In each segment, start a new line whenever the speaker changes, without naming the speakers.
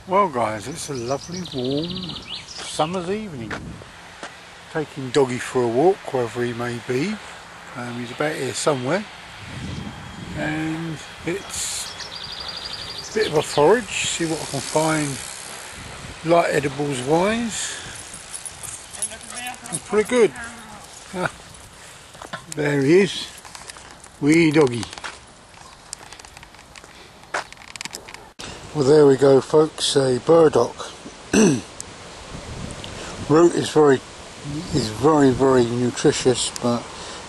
Well guys, it's a lovely warm summer's evening. Taking Doggy for a walk wherever he may be. He's about here somewhere. And it's a bit of a forage, see what I can find light edibles wise. It's pretty good. There he is, wee Doggy. Well, there we go folks, a burdock. Root is very nutritious, but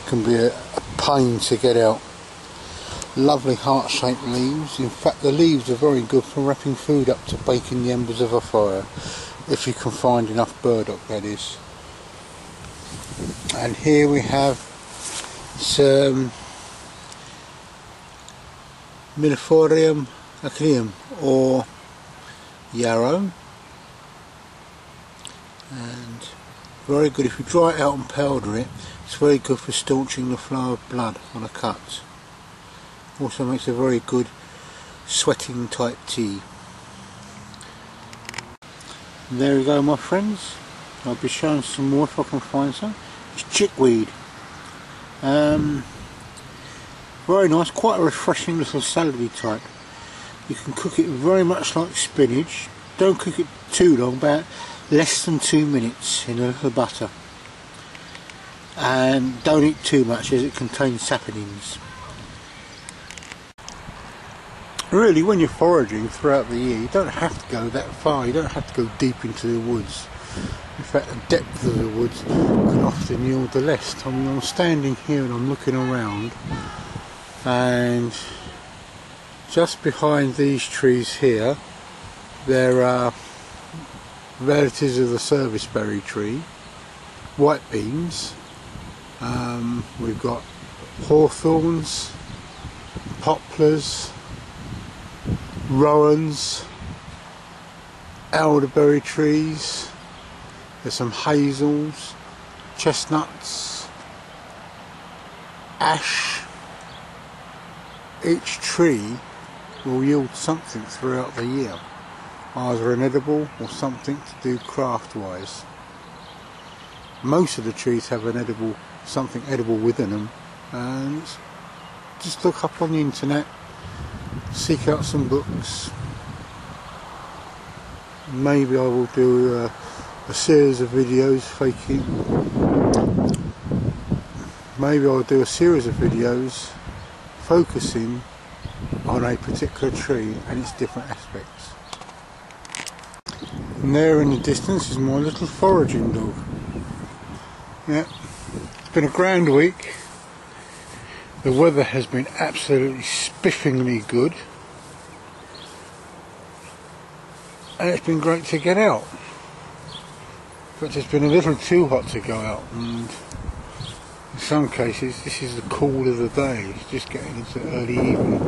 can be a pain to get out. Lovely heart-shaped leaves. In fact, the leaves are very good for wrapping food up to baking the embers of a fire, if you can find enough burdock, that is. And here we have some Milleforium acreum, or yarrow, and very good if you dry it out and powder it. It's very good for staunching the flow of blood on a cut. Also makes a very good sweating type tea. And there we go my friends, I'll be showing some more if I can find some. It's chickweed. Very nice, quite a refreshing little salady type. You can cook it very much like spinach. Don't cook it too long, about less than 2 minutes in a little butter. And don't eat too much as it contains saponins. Really, when you're foraging throughout the year, you don't have to go that far. You don't have to go deep into the woods. In fact, the depth of the woods can often yield the less. I mean, I'm standing here and I'm looking around, and just behind these trees here there are relatives of the serviceberry tree, white beans. We've got hawthorns, poplars, rowans, elderberry trees. There's some hazels, chestnuts, ash. Each tree will yield something throughout the year, either an edible or something to do craft wise. Most of the trees have something edible within them, and just look up on the internet, seek out some books. Maybe I will do a series of videos focusing on a particular tree and its different aspects. And there in the distance is my little foraging dog. Yeah, it's been a grand week. The weather has been absolutely spiffingly good, and it's been great to get out. But it's been a little too hot to go out, and in some cases this is the cool of the day. It's just getting into early evening.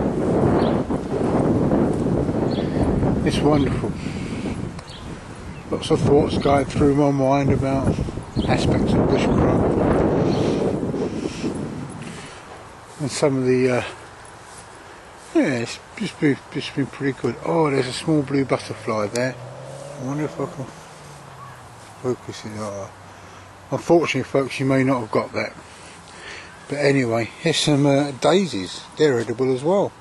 It's wonderful. Lots of thoughts going through my mind about aspects of bushcraft, and some of the it's just been pretty good. Oh, there's a small blue butterfly there. I wonder if I can focus it. Unfortunately folks, you may not have got that. But anyway, here's some daisies. They're edible as well.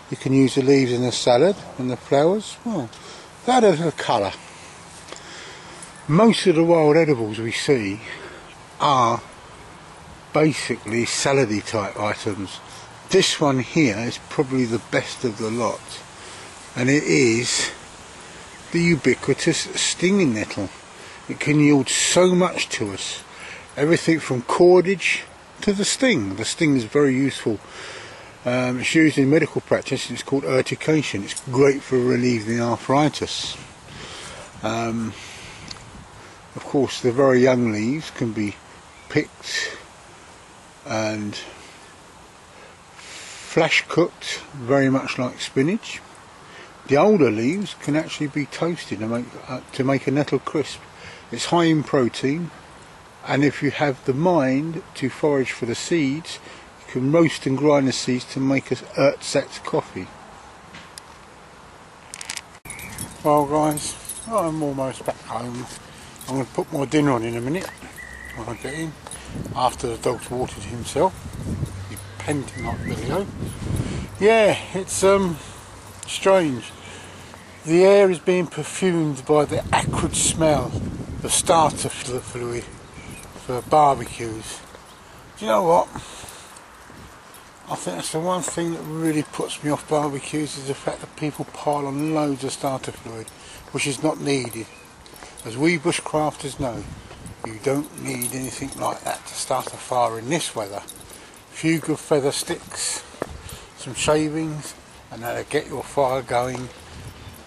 You can use the leaves in a salad, and the flowers, well, that is a colour. Most of the wild edibles we see are basically salady type items. This one here is probably the best of the lot, and it is the ubiquitous stinging nettle. It can yield so much to us, everything from cordage to the sting. The sting is very useful. It's used in medical practice. It's called urtication. It's great for relieving arthritis. Of course, the very young leaves can be picked and flash cooked, very much like spinach. The older leaves can actually be toasted to make a nettle crisp. It's high in protein, and if you have the mind to forage for the seeds, you can roast and grind the seeds to make a Ersatz coffee. Well guys, I'm almost back home. I'm going to put my dinner on in a minute when I get in, after the dog's watered himself. He's panting like Billy-O. Yeah, it's strange. The air is being perfumed by the acrid smell of starter fluid for barbecues. Do you know what? I think that's the one thing that really puts me off barbecues, is the fact that people pile on loads of starter fluid, which is not needed. As we bushcrafters know, you don't need anything like that to start a fire in this weather. A few good feather sticks, some shavings, and that'll get your fire going.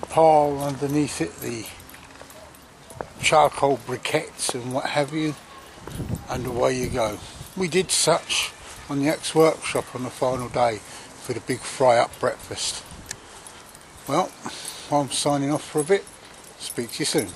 Pile underneath it the charcoal briquettes and what have you, and away you go. We did such on the ex-workshop on the final day for the big fry-up breakfast. Well, I'm signing off for a bit. Speak to you soon.